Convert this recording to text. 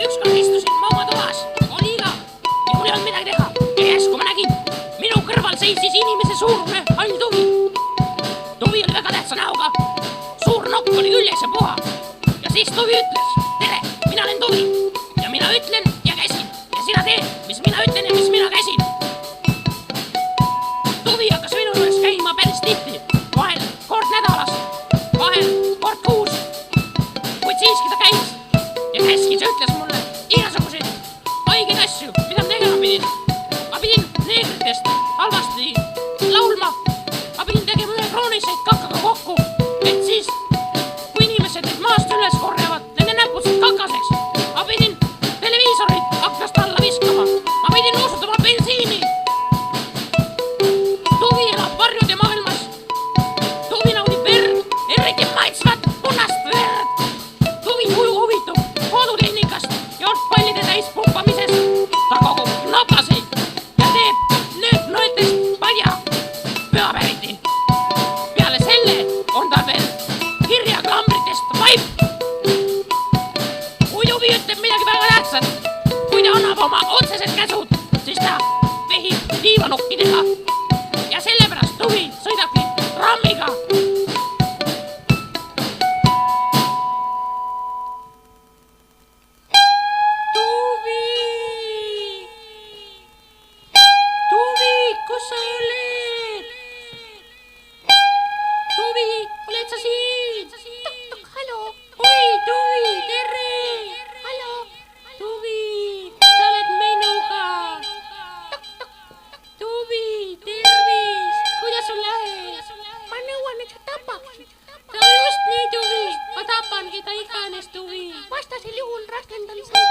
ükskord istusin ma oma toas, oli igav ja mul ei olnud midagi teha. Ja järsku ma nägin, minu kõrval seisis inimese suurune hall tuvi. Tuvi oli väga tähtsa näoga, suur nokk oli küljes ja puha. Ja siis tuvi ütles, tere, mina olen Tuvi ja mina ütlen ja käsin ja sina tee, mis mina ütlen ja mis mina käsin. Tuvi hakkas minu juures käima päris tihti, vahel kord nädalas, vahel kord kuus, kuid siiski ta käis ja käskis ja ütles mulle igasuguseid haigeid asju, mida ma tegema pidin. Ma pidin neegritest halvasti laulma, ma pidin tegema ühe krooniseid kakaga kokku, et siis kui inimesed neid maast üles korjavad, nende näpud said kakaseks. Ma pidin televiisorit aknast alla viskama, ma pidin nuusutama bensiini. Tuvi elab varjude maailmas. Tuvi naudib verd, eriti maitsvat punast verd. Tuvi huvitub kodutehnikast ja ortpallide täispumpamisest. Ta kogub napaseid ja teeb nöötnoetest padja pühapäriti. Peale selle on ta veel kirjaklamritest vaip. Kui Tuvi ütleb midagi väga tähtsat, kui ta annab oma otsesed käsud, siis ta vehib liivanukkidega. Ja sellepärast Tuvi sõidabki trammiga. Tuvi! Tuvi, kus sa oled? Tuvi, oled sa siin? Tuk-tuk, hallo. Oi, Tuvi, tere! Hallo, Tuvi, sa oled minuga. Tuk-tuk, Tuvi, tervis, kuidas sul läheb? Ma nõuan, et sa tapaksid. No just nii, Tuvi, ma tapangi ta iganes, Tuvi. Vastasel juhul raskendaliselt.